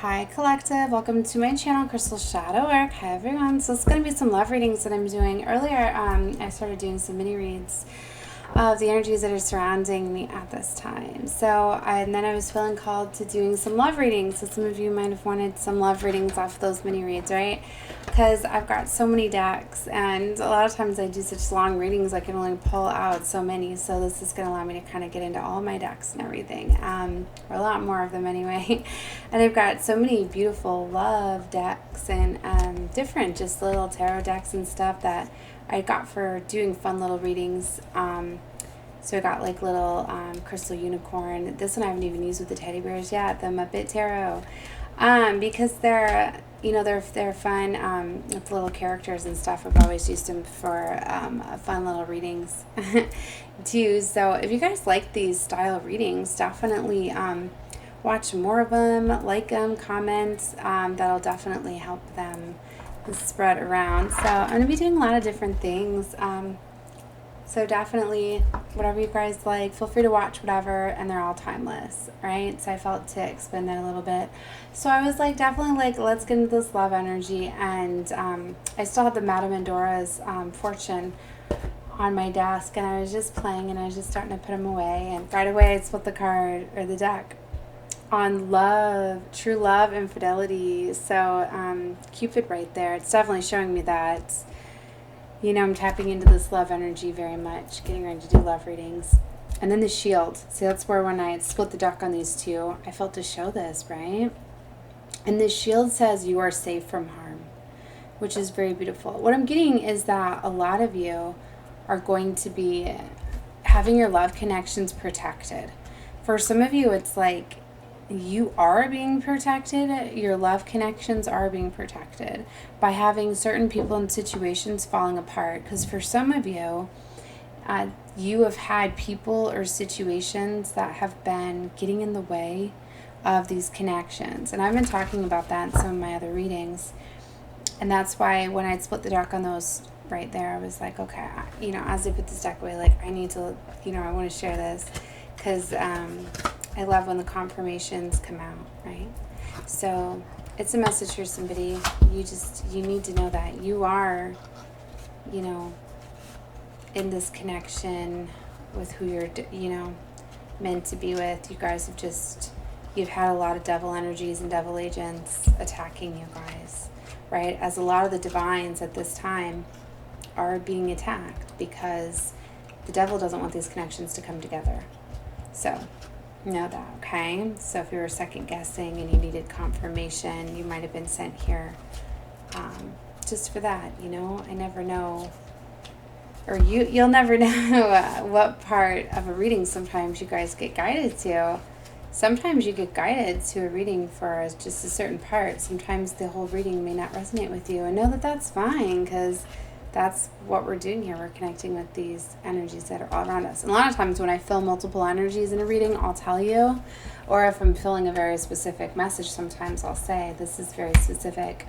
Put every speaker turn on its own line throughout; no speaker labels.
Hi Collective, welcome to my channel, Crystal Shadow Work. Hi everyone. So it's going to be some love readings that I'm doing. Earlier I started doing some mini reads of the energies that are surrounding me at this time. And then I was feeling called to doing some love readings. So some of you might have wanted some love readings off of those mini reads, right? Because I've got so many decks, and a lot of times I do such long readings I can only pull out so many. So this is going to allow me to kind of get into all my decks and everything, or a lot more of them anyway. And I've got so many beautiful love decks and different just little tarot decks and stuff that I got for doing fun little readings. So I got like little crystal unicorn. This one I haven't even used with the teddy bears yet, the Muppet Tarot, because they're fun with little characters and stuff. I've always used them for fun little readings too. So if you guys like these style of readings, definitely watch more of them, like them, comment. That'll definitely help them spread around. So I'm going to be doing a lot of different things. So definitely, whatever you guys like, feel free to watch whatever, and they're all timeless, right? So I felt to explain that a little bit. So I was like, definitely like, let's get into this love energy. And I still had the Madame Endora's Fortune on my desk, and I was just playing, and I was just starting to put them away. And right away, I split the card, or the deck, on love, true love and fidelity. So Cupid right there, it's definitely showing me that, you know, I'm tapping into this love energy very much, getting ready to do love readings. And then the shield. See, that's where when I split the deck on these two, I felt to show this, right? And the shield says you are safe from harm, which is very beautiful. What I'm getting is that a lot of you are going to be having your love connections protected. For some of you, it's like you are being protected. Your love connections are being protected by having certain people and situations falling apart. Because for some of you, you have had people or situations that have been getting in the way of these connections. And I've been talking about that in some of my other readings. And that's why when I split the deck on those right there, I was like, okay, you know, as I put this deck away, like I need to, you know, I want to share this because I love when the confirmations come out, right? So it's a message for somebody. You need to know that you are, you know, in this connection with who you're, you know, meant to be with. You guys have you've had a lot of devil energies and devil agents attacking you guys, right? As a lot of the divines at this time are being attacked because the devil doesn't want these connections to come together. So know that, okay? So if you were second guessing and you needed confirmation, you might have been sent here just for that, you know? I never know, or you'll never know what part of a reading sometimes you guys get guided to. Sometimes you get guided to a reading for just a certain part. Sometimes the whole reading may not resonate with you, and know that that's fine, because that's what we're doing here. We're connecting with these energies that are all around us. And a lot of times when I feel multiple energies in a reading, I'll tell you. Or if I'm feeling a very specific message, sometimes I'll say, this is very specific.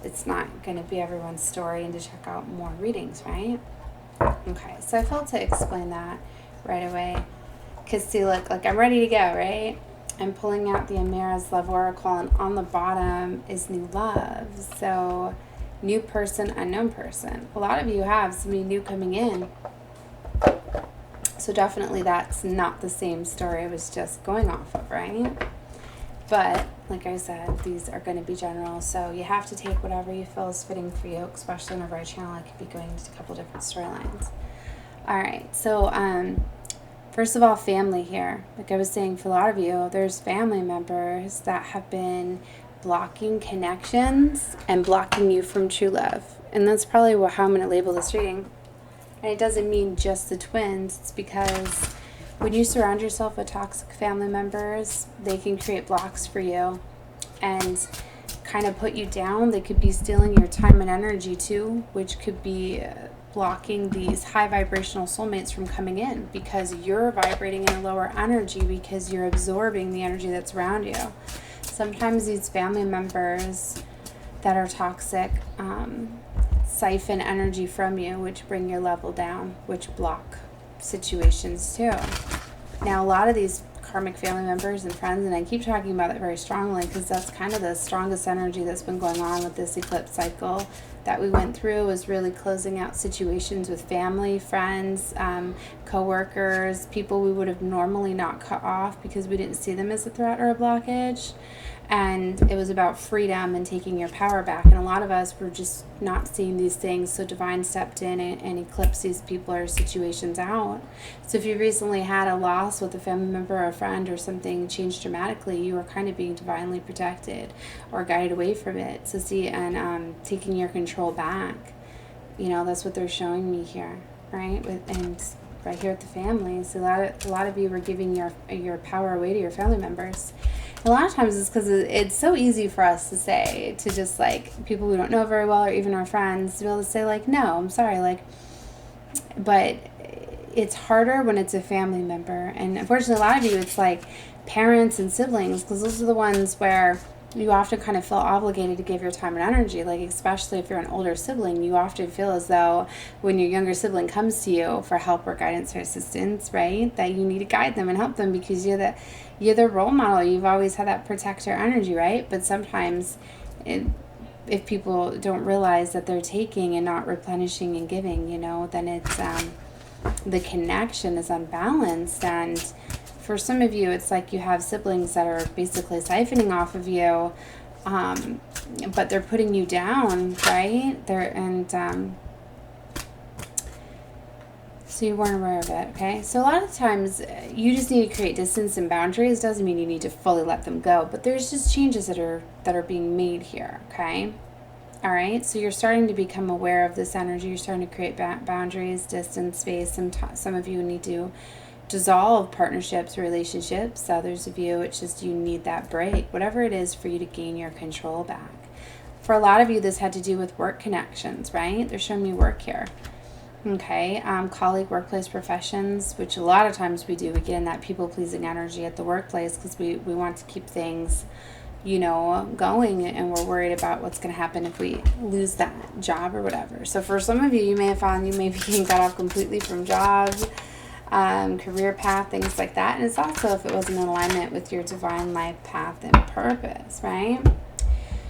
It's not going to be everyone's story, and to check out more readings, right? Okay, so I felt to explain that right away. Because see, look, like I'm ready to go, right? I'm pulling out the Amara's Love Oracle, and on the bottom is new love. So new person, unknown person. A lot of you have somebody new coming in. So definitely that's not the same story I was just going off of, right? But like I said, these are going to be general. So you have to take whatever you feel is fitting for you, especially whenever I channel, I could be going into a couple different storylines. All right. So first of all, family here. Like I was saying, for a lot of you, there's family members that have been blocking connections and blocking you from true love. And that's probably how I'm going to label this reading. And it doesn't mean just the twins. It's because when you surround yourself with toxic family members, they can create blocks for you and kind of put you down. They could be stealing your time and energy too, which could be blocking these high vibrational soulmates from coming in, because you're vibrating in a lower energy because you're absorbing the energy that's around you. Sometimes these family members that are toxic siphon energy from you, which bring your level down, which block situations too. Now, a lot of these karmic family members and friends, and I keep talking about it very strongly because that's kind of the strongest energy that's been going on with this eclipse cycle that we went through, was really closing out situations with family, friends, co-workers, people we would have normally not cut off because we didn't see them as a threat or a blockage. And it was about freedom and taking your power back. And a lot of us were just not seeing these things. So Divine stepped in and eclipsed these people or situations out. So if you recently had a loss with a family member or a friend or something changed dramatically, you were kind of being divinely protected or guided away from it. So see, and taking your control back. You know, that's what they're showing me here, right? And right here at the family. So a lot of you were giving your power away to your family members. A lot of times it's because it's so easy for us to say, to just like people we don't know very well or even our friends, to be able to say like, no, I'm sorry, like, but it's harder when it's a family member. And unfortunately, a lot of you, it's like parents and siblings, because those are the ones where you often kind of feel obligated to give your time and energy. Like, especially if you're an older sibling, you often feel as though when your younger sibling comes to you for help or guidance or assistance, right, that you need to guide them and help them because you're the role model. You've always had that protector energy, right? But sometimes if people don't realize that they're taking and not replenishing and giving, you know, then it's the connection is unbalanced. And for some of you, it's like you have siblings that are basically siphoning off of you, but they're putting you down, right? So you weren't aware of it, okay? So a lot of times you just need to create distance and boundaries. Doesn't mean you need to fully let them go, but there's just changes that are being made here, okay? All right, so you're starting to become aware of this energy. You're starting to create boundaries, distance, space. Some of you need to dissolve partnerships, relationships. Others of you, it's just you need that break, whatever it is for you to gain your control back. For a lot of you, this had to do with work connections, right? They're showing me work here. Okay, colleague, workplace, professions, which a lot of times we do. We get in that people-pleasing energy at the workplace because we want to keep things, you know, going, and we're worried about what's going to happen if we lose that job or whatever. So for some of you, you may have found you may be getting cut off completely from jobs, career path, things like that. And it's also if it wasn't in alignment with your divine life path and purpose, right?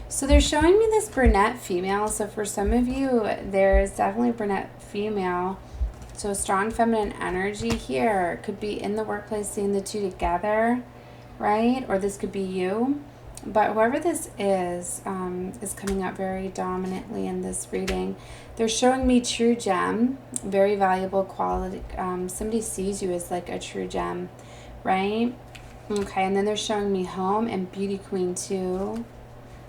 So they're showing me this brunette female. So for some of you, there's definitely a brunette female. So a strong feminine energy here. It could be in the workplace, seeing the two together, right? Or this could be you. But whoever this is coming up very dominantly in this reading. They're showing me true gem, very valuable quality. Somebody sees you as like a true gem, right? Okay, and then they're showing me home and beauty queen too,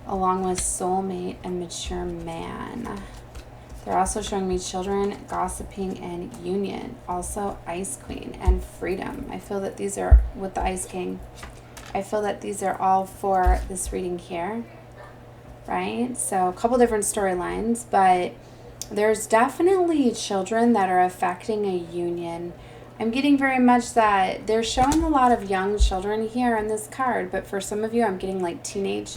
along with soulmate and mature man. They're also showing me children, gossiping, and union. Also ice queen and freedom. I feel that these are with the ice king. I feel that these are all for this reading here, right? So a couple different storylines, but there's definitely children that are affecting a union. I'm getting very much that they're showing a lot of young children here in this card, but for some of you, I'm getting like teenage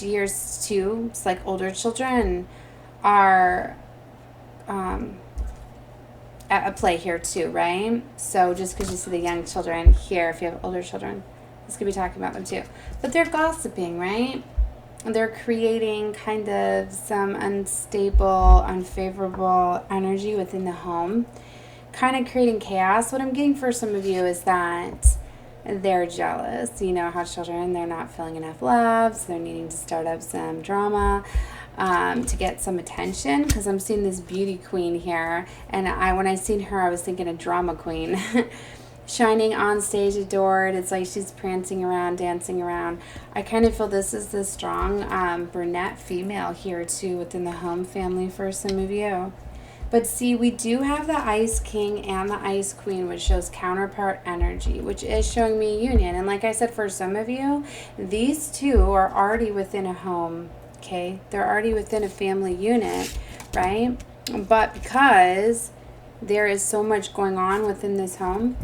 years too. It's like older children are at play here too, right? So just because you see the young children here, if you have older children, this could be talking about them too. But they're gossiping, right? They're creating kind of some unstable, unfavorable energy within the home, kind of creating chaos. What I'm getting for some of you is that they're jealous. You know how children, they're not feeling enough love, so they're needing to start up some drama to get some attention, because I'm seeing this beauty queen here, and when I seen her, I was thinking a drama queen. Shining on stage, adored. It's like she's prancing around, dancing around. I kind of feel this is the strong brunette female here too within the home family for some of you. But see, we do have the Ice King and the Ice Queen, which shows counterpart energy, which is showing me union. And like I said, for some of you, these two are already within a home, okay? They're already within a family unit, right? But because there is so much going on within this home,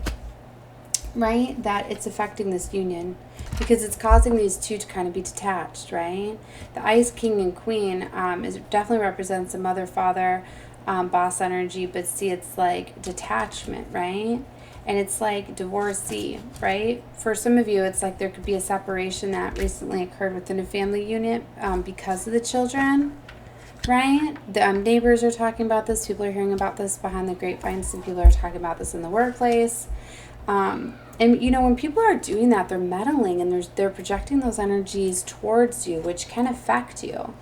right, that it's affecting this union, because it's causing these two to kind of be detached, right? The Ice King and Queen is definitely represents a mother, father, boss energy, but see, it's like detachment, right? And it's like divorcee, right? For some of you, it's like there could be a separation that recently occurred within a family unit because of the children, right? The neighbors are talking about this. People are hearing about this behind the grapevine. Some people are talking about this in the workplace. And you know, when people are doing that, they're meddling and they're projecting those energies towards you, which can affect you.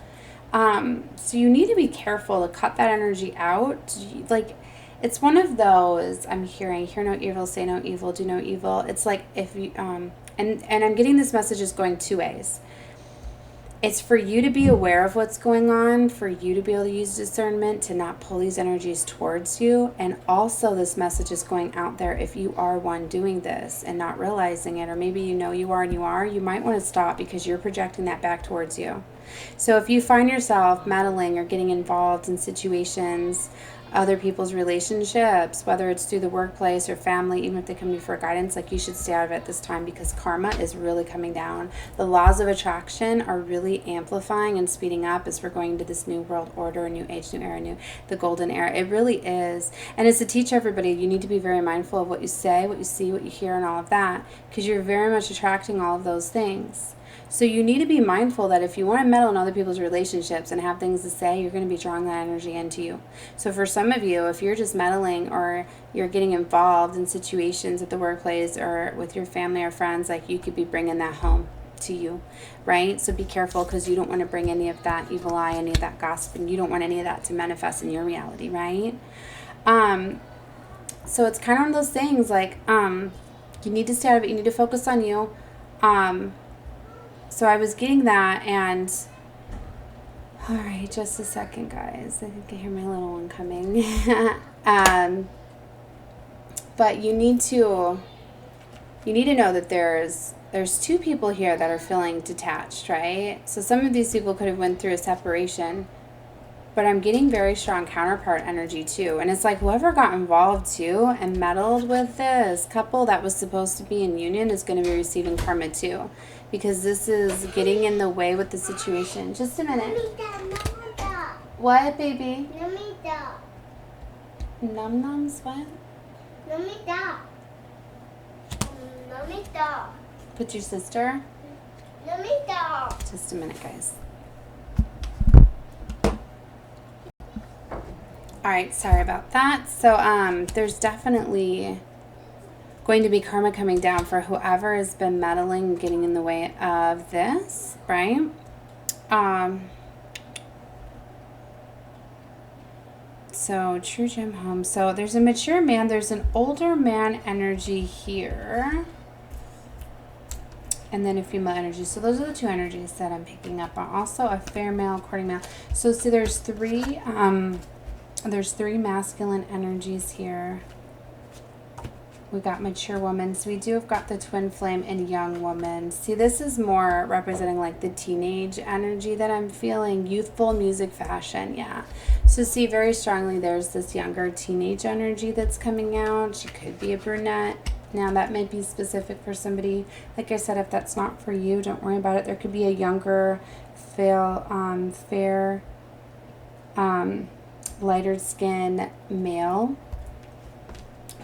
So you need to be careful to cut that energy out. Like, it's one of those, I'm hearing, hear no evil, say no evil, do no evil. It's like if you, and I'm getting this message is going two ways. It's for you to be aware of what's going on, for you to be able to use discernment to not pull these energies towards you. And also this message is going out there if you are one doing this and not realizing it, or maybe you know you are and you might want to stop because you're projecting that back towards you. So if you find yourself meddling or getting involved in situations, other people's relationships, whether it's through the workplace or family, even if they come to you for guidance, like, you should stay out of it this time because karma is really coming down. The laws of attraction are really amplifying and speeding up as we're going into this new world order, new age, new era, the golden era. It really is. And it's to teach everybody, you need to be very mindful of what you say, what you see, what you hear, and all of that, because you're very much attracting all of those things. So you need to be mindful that if you want to meddle in other people's relationships and have things to say, you're going to be drawing that energy into you. So for some of you, if you're just meddling or you're getting involved in situations at the workplace or with your family or friends, like, you could be bringing that home to you, right? So be careful, because you don't want to bring any of that evil eye, any of that gossip, and you don't want any of that to manifest in your reality, right? So it's kind of one of those things, like, you need to stay out of it. You need to focus on you. So I was getting that, and all right, just a second, guys. I think I hear my little one coming. But you need to know that there's two people here that are feeling detached, right? So some of these people could have went through a separation, but I'm getting very strong counterpart energy too. And it's like whoever got involved too and meddled with this couple that was supposed to be in union is going to be receiving karma too, because this is getting in the way with the situation. Just a minute. What, baby? Num-nums, what? Put your sister? Just a minute, guys. All right, sorry about that. So there's definitely going to be karma coming down for whoever has been meddling and getting in the way of this, right? So true gem home. So there's a mature man. There's an older man energy here. And then a female energy. So those are the two energies that I'm picking up on. Also a fair male, courting male. So see, there's three masculine energies here. We got mature woman. So we do have got the twin flame and young woman. See, this is more representing like the teenage energy that I'm feeling. Youthful, music, fashion. Yeah. So see, very strongly there's this younger teenage energy that's coming out. She could be a brunette. Now that might be specific for somebody. Like I said, if that's not for you, don't worry about it. There could be a younger, fair, lighter skin male,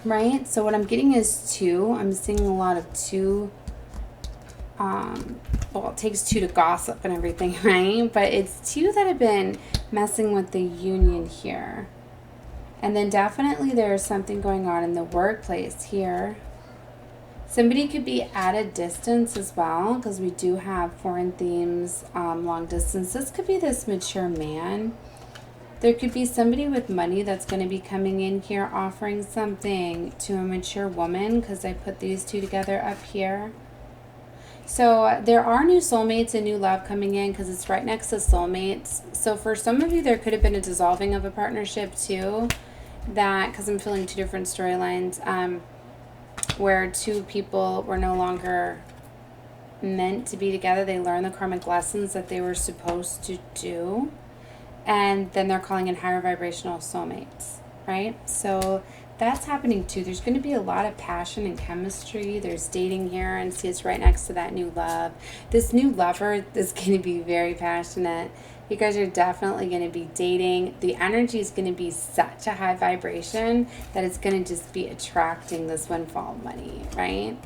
right? So what I'm getting is two. I'm seeing a lot of two. Well, it takes two to gossip and everything, right? But it's two that have been messing with the union here. And then definitely there's something going on in the workplace here. Somebody could be at a distance as well, because we do have foreign themes, long distance. This could be this mature man. There could be somebody with money that's going to be coming in here offering something to a mature woman, because I put these two together up here. So there are new soulmates and new love coming in, because it's right next to soulmates. So for some of you, there could have been a dissolving of a partnership too, that, because I'm feeling two different storylines, where two people were no longer meant to be together. They learned the karmic lessons that they were supposed to do. And then they're calling in higher vibrational soulmates, right? So that's happening too. There's going to be a lot of passion and chemistry. There's dating here, and see, it's right next to that new love. This new lover is going to be very passionate. You guys are definitely going to be dating. The energy is going to be such a high vibration that it's going to just be attracting this windfall money, right?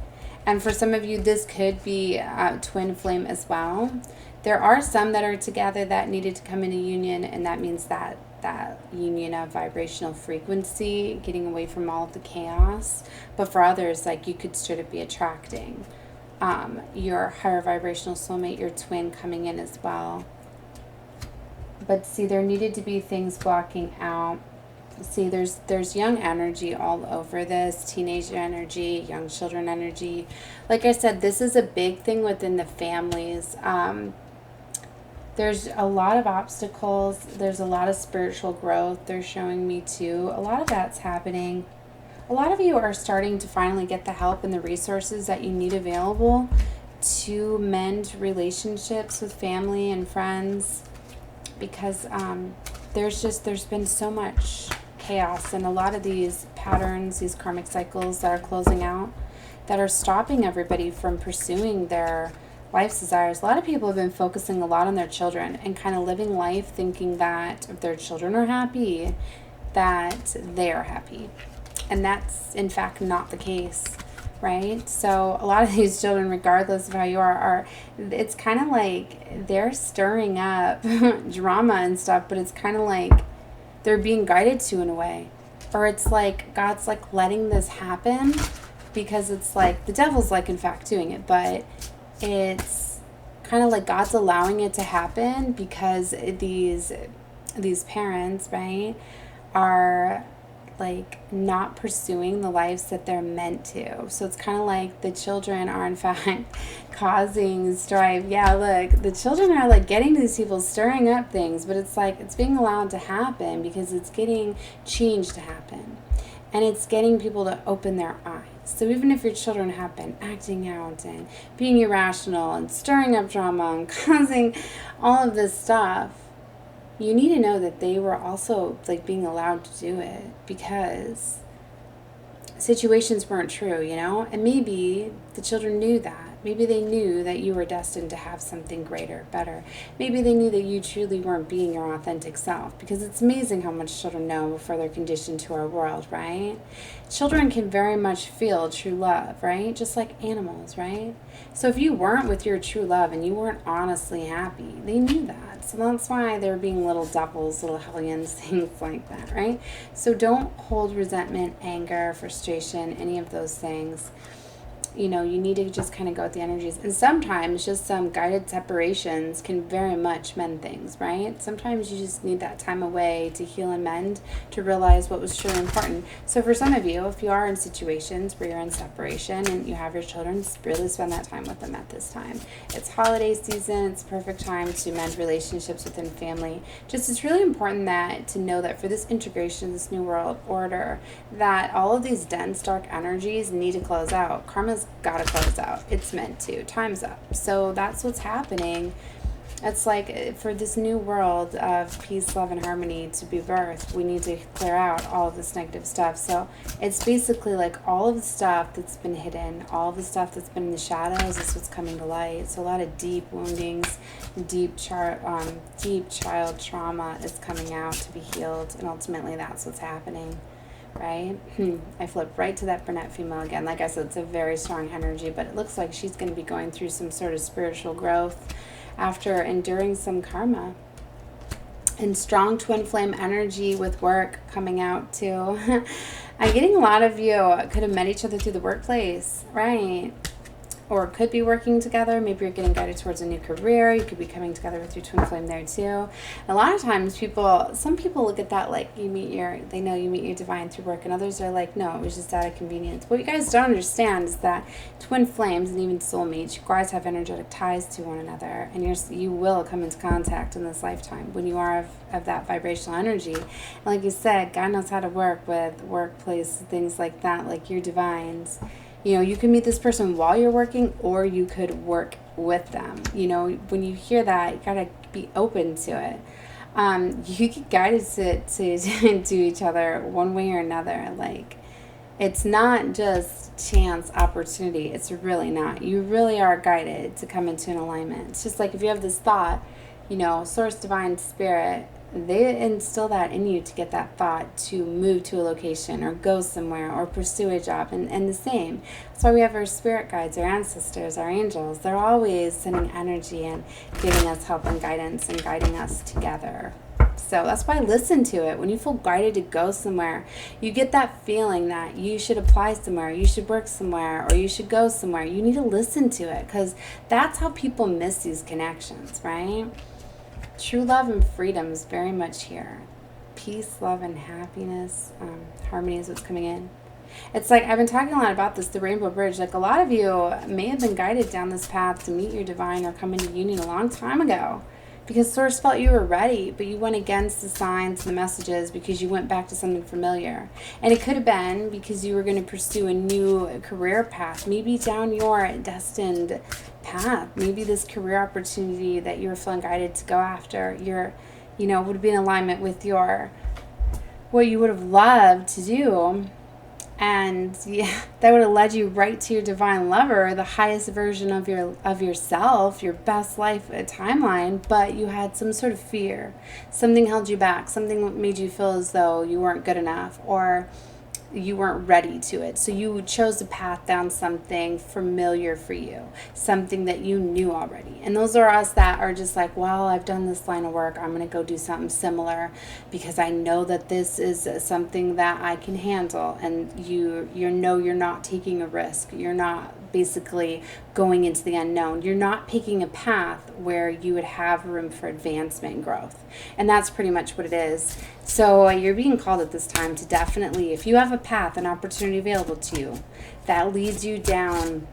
And for some of you, this could be twin flame as well. There are some that are together that needed to come in a union, and that means that union of vibrational frequency, getting away from all of the chaos. But for others, like, you could straight up be attracting your higher vibrational soulmate, your twin, coming in as well. But see, there needed to be things blocking out. See, there's young energy all over this, teenager energy, young children energy. Like I said, this is a big thing within the families. There's a lot of obstacles. There's a lot of spiritual growth they're showing me too. A lot of that's happening. A lot of you are starting to finally get the help and the resources that you need available to mend relationships with family and friends, because there's been so much chaos, and a lot of these patterns, these karmic cycles that are closing out, that are stopping everybody from pursuing their life's desires. A lot of people have been focusing a lot on their children and kind of living life thinking that if their children are happy, that they are happy. And that's in fact not the case, right? So a lot of these children, regardless of how you are it's kind of like they're stirring up drama and stuff, but it's kind of like they're being guided to in a way. Or it's like God's like letting this happen because it's like the devil's like in fact doing it, but it's kind of like God's allowing it to happen because these parents, right, are like not pursuing the lives that they're meant to. So it's kind of like the children are in fact causing strife. Yeah, look, the children are like getting these people stirring up things, but it's like it's being allowed to happen because it's getting change to happen. And it's getting people to open their eyes. So even if your children have been acting out and being irrational and stirring up drama and causing all of this stuff, you need to know that they were also like being allowed to do it because situations weren't true, you know? And maybe the children knew that. Maybe they knew that you were destined to have something greater, better. Maybe they knew that you truly weren't being your authentic self, because it's amazing how much children know before they're conditioned to our world, right? Children can very much feel true love, right? Just like animals, right? So if you weren't with your true love and you weren't honestly happy, they knew that. So that's why they're being little devils, little hellions, things like that, right? So don't hold resentment, anger, frustration, any of those things. You know, you need to just kind of go with the energies. And sometimes just some guided separations can very much mend things, right? Sometimes you just need that time away to heal and mend, to realize what was truly important. So for some of you, if you are in situations where you're in separation and you have your children, really spend that time with them at this time. It's holiday season. It's perfect time to mend relationships within family. Just it's really important that to know that for this integration, this new world order, that all of these dense, dark energies need to close out. Karma's gotta close out. It's meant to. Time's up. So that's what's happening. It's like for this new world of peace, love, and harmony to be birthed, we need to clear out all of this negative stuff. So it's basically like all of the stuff that's been hidden, all of the stuff that's been in the shadows is what's coming to light. So a lot of deep woundings, deep child trauma is coming out to be healed, and ultimately that's what's happening. Right? I flipped right to that brunette female again. Like I said, it's a very strong energy, but it looks like she's going to be going through some sort of spiritual growth after enduring some karma. And strong twin flame energy with work coming out too. I'm getting a lot of you could have met each other through the workplace, right? Or could be working together. Maybe you're getting guided towards a new career. You could be coming together with your twin flame there too. A lot of times some people look at that like they know you meet your divine through work, and others are like, no, it was just out of convenience. What you guys don't understand is that twin flames and even soulmates, you guys have energetic ties to one another, and you will come into contact in this lifetime when you are of that vibrational energy. And like you said, God knows how to work with workplace, things like that, like your divines. You know, you can meet this person while you're working, or you could work with them. You know, when you hear that, you gotta be open to it. You get guided to each other one way or another. Like, It's not just chance opportunity. It's really not. You really are guided to come into an alignment. It's just like if you have this thought, you know, source, divine, spirit, they instill that in you to get that thought to move to a location or go somewhere or pursue a job. And the same. That's why we have our spirit guides, our ancestors, our angels. They're always sending energy and giving us help and guidance and guiding us together. So that's why I listen to it. When you feel guided to go somewhere, you get that feeling that you should apply somewhere, you should work somewhere, or you should go somewhere. You need to listen to it, because that's how people miss these connections, right? True love and freedom is very much here. Peace, love, and happiness. Harmony is what's coming in. It's like, I've been talking a lot about this, the Rainbow Bridge. Like, a lot of you may have been guided down this path to meet your divine or come into union a long time ago, because Source felt you were ready, but you went against the signs and the messages because you went back to something familiar. And it could have been because you were going to pursue a new career path, maybe down your destined path. Maybe this career opportunity that you were feeling guided to go after, would be in alignment with what you would have loved to do. And yeah, that would have led you right to your divine lover, the highest version of yourself, your best life timeline. But you had some sort of fear. Something held you back. Something made you feel as though you weren't good enough, or you weren't ready to it. So you chose a path down something familiar for you, something that you knew already. And those are us that are just like, well, I've done this line of work, I'm going to go do something similar because I know that this is something that I can handle. And you're not taking a risk. You're not basically going into the unknown. You're not picking a path where you would have room for advancement and growth. And that's pretty much what it is. So you're being called at this time to definitely, if you have a path, an opportunity available to you that leads you down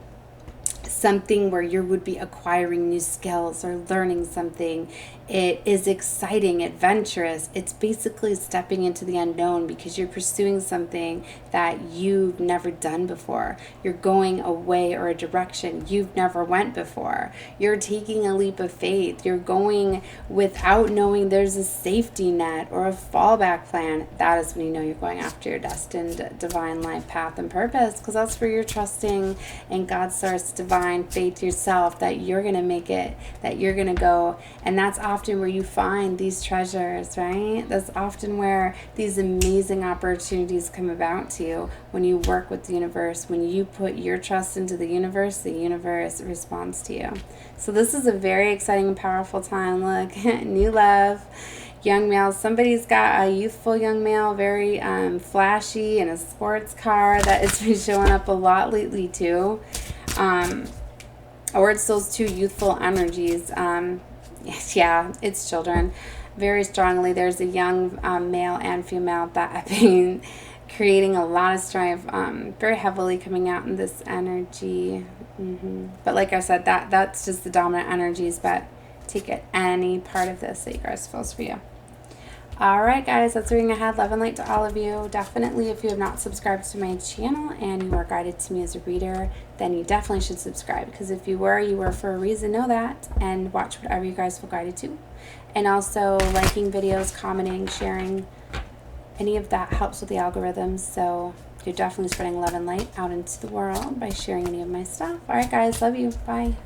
something where you would be acquiring new skills or learning something, it is exciting, adventurous. It's basically stepping into the unknown because you're pursuing something that you've never done before. You're going a way or a direction you've never went before. You're taking a leap of faith. You're going without knowing there's a safety net or a fallback plan. That is when you know you're going after your destined divine life path and purpose, because that's where you're trusting in God's source, divine faith, yourself, that you're going to make it, that you're going to go. And that's often where you find these treasures, right? That's often where these amazing opportunities come about to you, when you work with the universe, when you put your trust into the universe responds to you. So this is a very exciting and powerful time. Look, new love, young male. Somebody's got a youthful young male, very flashy, in a sports car. That has been showing up a lot lately too. Or it's those two youthful energies. Yeah, it's children. Very strongly, there's a young male and female that have been creating a lot of strife, very heavily coming out in this energy. But like I said, that's just the dominant energies, but take it, any part of this that you guys feels for you. Alright guys, that's the reading I had. Love and light to all of you. Definitely, if you have not subscribed to my channel and you are guided to me as a reader, then you definitely should subscribe, because if you were for a reason. Know that, and watch whatever you guys feel guided to. And also liking videos, commenting, sharing, any of that helps with the algorithms. So you're definitely spreading love and light out into the world by sharing any of my stuff. Alright guys, love you. Bye.